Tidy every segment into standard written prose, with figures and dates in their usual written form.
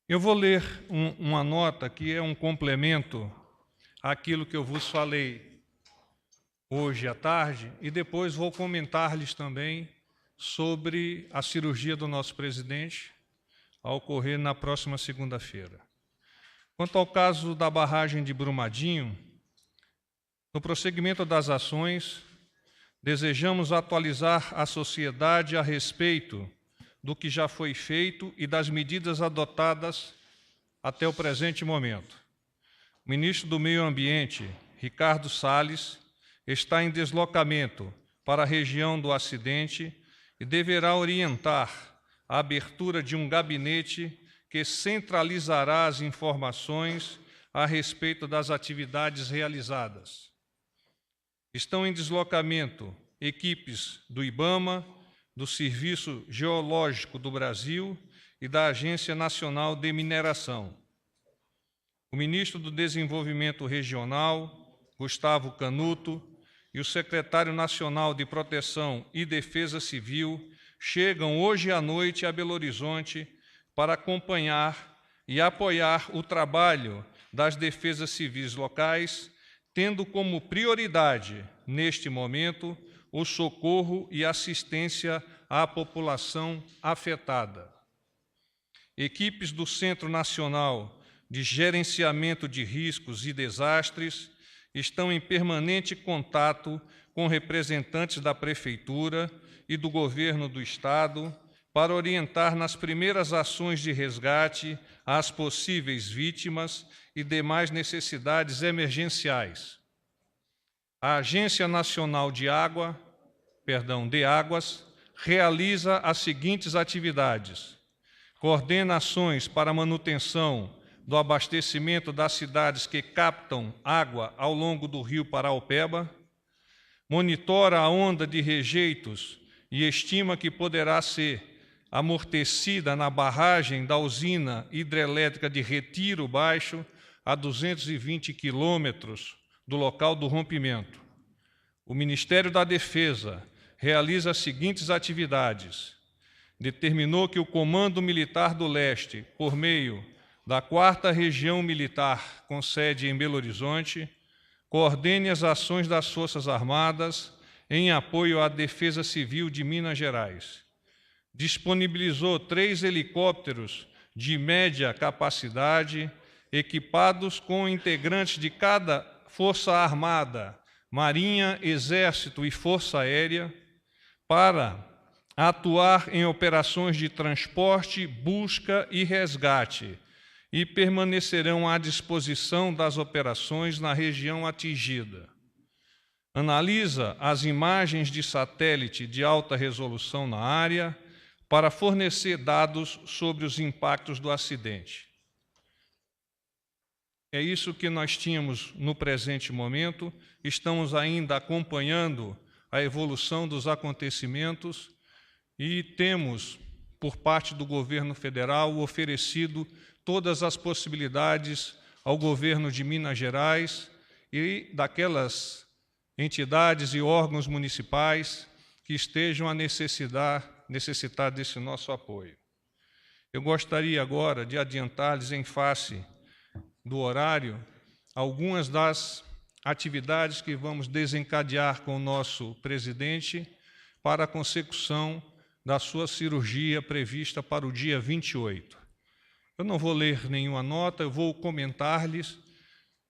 Eu vou ler uma nota que é um complemento àquilo que eu vos falei hoje à tarde e depois vou comentar-lhes também sobre a cirurgia do nosso presidente a ocorrer na próxima segunda-feira. Quanto ao caso da barragem de Brumadinho, no prosseguimento das ações, desejamos atualizar a sociedade a respeito do que já foi feito e das medidas adotadas até o presente momento. O ministro do Meio Ambiente, Ricardo Salles, está em deslocamento para a região do acidente e deverá orientar a abertura de um gabinete que centralizará as informações a respeito das atividades realizadas. Estão em deslocamento equipes do IBAMA, do Serviço Geológico do Brasil e da Agência Nacional de Mineração. O ministro do Desenvolvimento Regional, Gustavo Canuto, e o secretário nacional de Proteção e Defesa Civil chegam hoje à noite a Belo Horizonte para acompanhar e apoiar o trabalho das defesas civis locais, tendo como prioridade, neste momento, o socorro e assistência à população afetada. Equipes do Centro Nacional de Gerenciamento de Riscos e Desastres estão em permanente contato com representantes da Prefeitura e do Governo do Estado para orientar nas primeiras ações de resgate às possíveis vítimas e demais necessidades emergenciais. A Agência Nacional de Águas, realiza as seguintes atividades: coordena ações para manutenção do abastecimento das cidades que captam água ao longo do rio Paraopeba, monitora a onda de rejeitos e estima que poderá ser amortecida na barragem da usina hidrelétrica de Retiro Baixo, a 220 quilômetros do local do rompimento. O Ministério da Defesa realiza as seguintes atividades: determinou que o Comando Militar do Leste, por meio da 4ª Região Militar, com sede em Belo Horizonte, coordene as ações das Forças Armadas em apoio à Defesa Civil de Minas Gerais. Disponibilizou 3 helicópteros de média capacidade, equipados com integrantes de cada Força Armada, Marinha, Exército e Força Aérea, para atuar em operações de transporte, busca e resgate, e permanecerão à disposição das operações na região atingida. Analisa as imagens de satélite de alta resolução na área para fornecer dados sobre os impactos do acidente. É isso que nós tínhamos no presente momento. Estamos ainda acompanhando a evolução dos acontecimentos e temos, por parte do governo federal, oferecido todas as possibilidades ao governo de Minas Gerais e daquelas entidades e órgãos municipais que estejam a necessitar desse nosso apoio. Eu gostaria agora de adiantar-lhes, em face do horário, algumas das atividades que vamos desencadear com o nosso presidente para a consecução da sua cirurgia prevista para o dia 28. Eu não vou ler nenhuma nota, eu vou comentar-lhes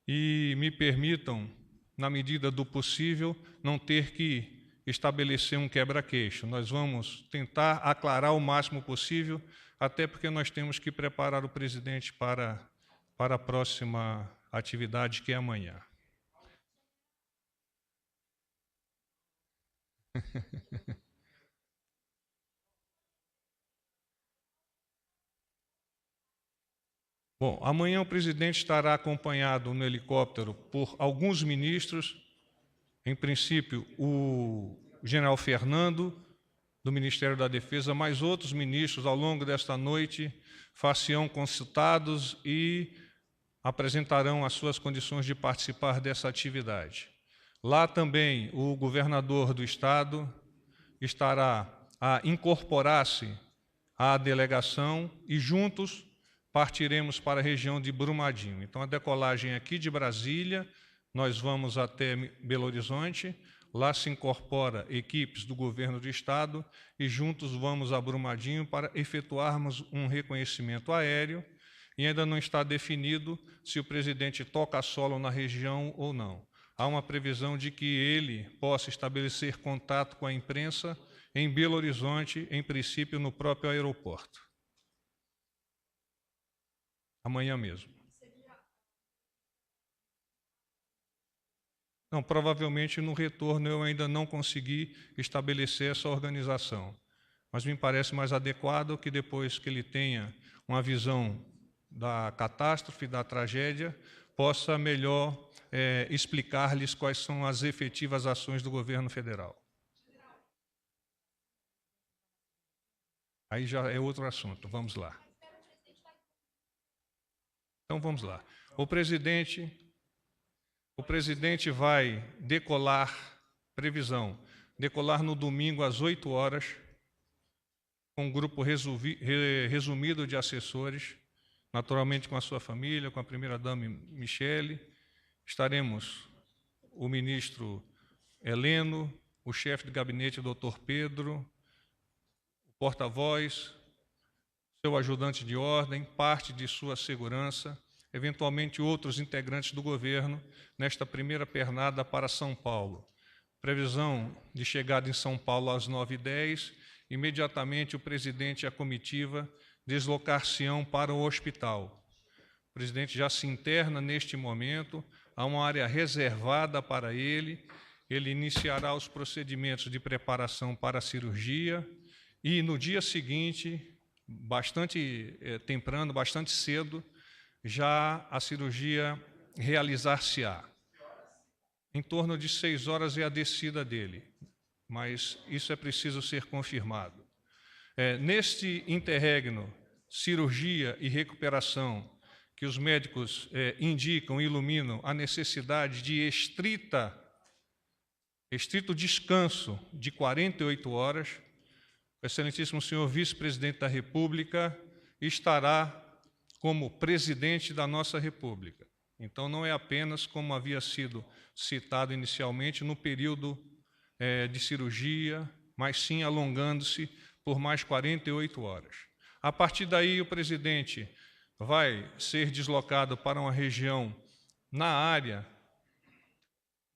e me permitam, na medida do possível, não ter que estabelecer um quebra-queixo. Nós vamos tentar aclarar o máximo possível, até porque nós temos que preparar o presidente para a próxima atividade, que é amanhã. Bom, amanhã o presidente estará acompanhado no helicóptero por alguns ministros, em princípio o general Fernando, do Ministério da Defesa, mais outros ministros ao longo desta noite far-se-ão consultados e apresentarão as suas condições de participar dessa atividade. Lá também o governador do estado estará a incorporar-se à delegação e juntos partiremos para a região de Brumadinho. Então, a decolagem aqui de Brasília, nós vamos até Belo Horizonte, lá se incorpora equipes do governo do estado e juntos vamos a Brumadinho para efetuarmos um reconhecimento aéreo e ainda não está definido se o presidente toca solo na região ou não. Há uma previsão de que ele possa estabelecer contato com a imprensa em Belo Horizonte, em princípio no próprio aeroporto. Amanhã mesmo. Não, provavelmente no retorno eu ainda não consegui estabelecer essa organização, mas me parece mais adequado que depois que ele tenha uma visão da catástrofe, da tragédia, possa melhor explicar-lhes quais são as efetivas ações do governo federal. Aí já é outro assunto, vamos lá. Então vamos lá. O presidente vai decolar, previsão, decolar no domingo às 8 horas, com um grupo resumido de assessores, naturalmente com a sua família, com a primeira-dama Michele. Estaremos o ministro Heleno, o chefe de gabinete, doutor Pedro, o porta-voz, seu ajudante de ordem, parte de sua segurança, eventualmente outros integrantes do governo, nesta primeira pernada para São Paulo. Previsão de chegada em São Paulo às 9h10, imediatamente o presidente e a comitiva deslocar-se-ão para o hospital. O presidente já se interna neste momento, há uma área reservada para ele iniciará os procedimentos de preparação para a cirurgia e no dia seguinte, bastante temprano, bastante cedo, já a cirurgia realizar-se-á. Em torno de 6 horas é a descida dele, mas isso é preciso ser confirmado. Neste interregno, cirurgia e recuperação, que os médicos indicam, iluminam a necessidade de estrito descanso de 48 horas, o excelentíssimo senhor vice-presidente da República estará como presidente da nossa República. Então, não é apenas, como havia sido citado inicialmente, no período de cirurgia, mas sim alongando-se por mais 48 horas. A partir daí, o presidente vai ser deslocado para uma região na área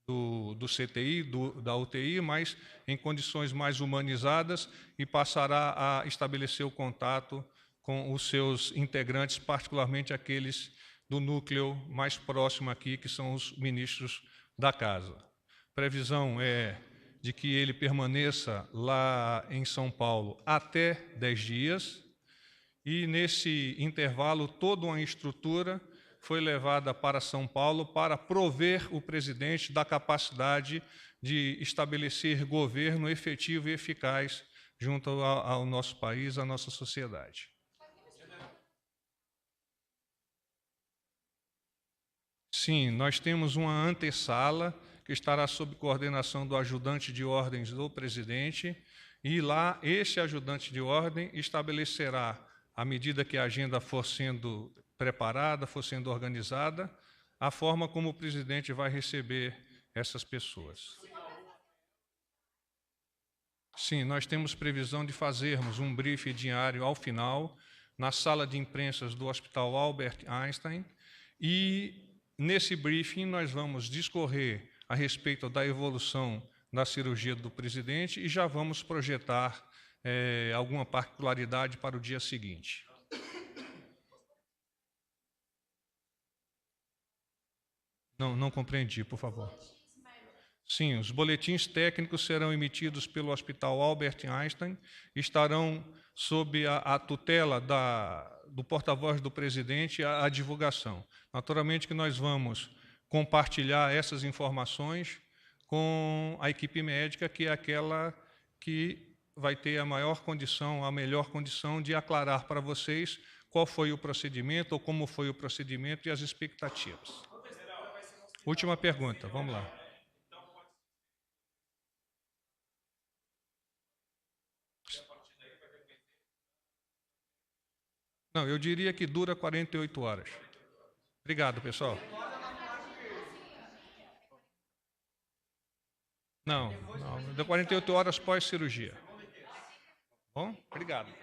do CTI, da UTI, mas em condições mais humanizadas e passará a estabelecer o contato com os seus integrantes, particularmente aqueles do núcleo mais próximo aqui, que são os ministros da Casa. Previsão é de que ele permaneça lá em São Paulo até 10 dias, e nesse intervalo toda uma estrutura foi levada para São Paulo para prover o presidente da capacidade de estabelecer governo efetivo e eficaz junto ao nosso país, à nossa sociedade. Sim, nós temos uma antessala que estará sob coordenação do ajudante de ordens do presidente, e lá esse ajudante de ordem estabelecerá, à medida que a agenda for sendo preparada, for sendo organizada, a forma como o presidente vai receber essas pessoas. Sim, nós temos previsão de fazermos um briefing diário ao final, na sala de imprensas do Hospital Albert Einstein, e nesse briefing nós vamos discorrer a respeito da evolução da cirurgia do presidente e já vamos projetar alguma particularidade para o dia seguinte. Não compreendi, por favor. Sim, os boletins técnicos serão emitidos pelo Hospital Albert Einstein, estarão sob a tutela do porta-voz do presidente a divulgação. Naturalmente que nós vamos compartilhar essas informações com a equipe médica, que é aquela que vai ter a melhor condição de aclarar para vocês qual foi o procedimento ou como foi o procedimento e as expectativas. Última pergunta, vamos lá. Não, eu diria que dura 48 horas. Obrigado, pessoal. Não, deu 48 horas pós-cirurgia. Bom, obrigado.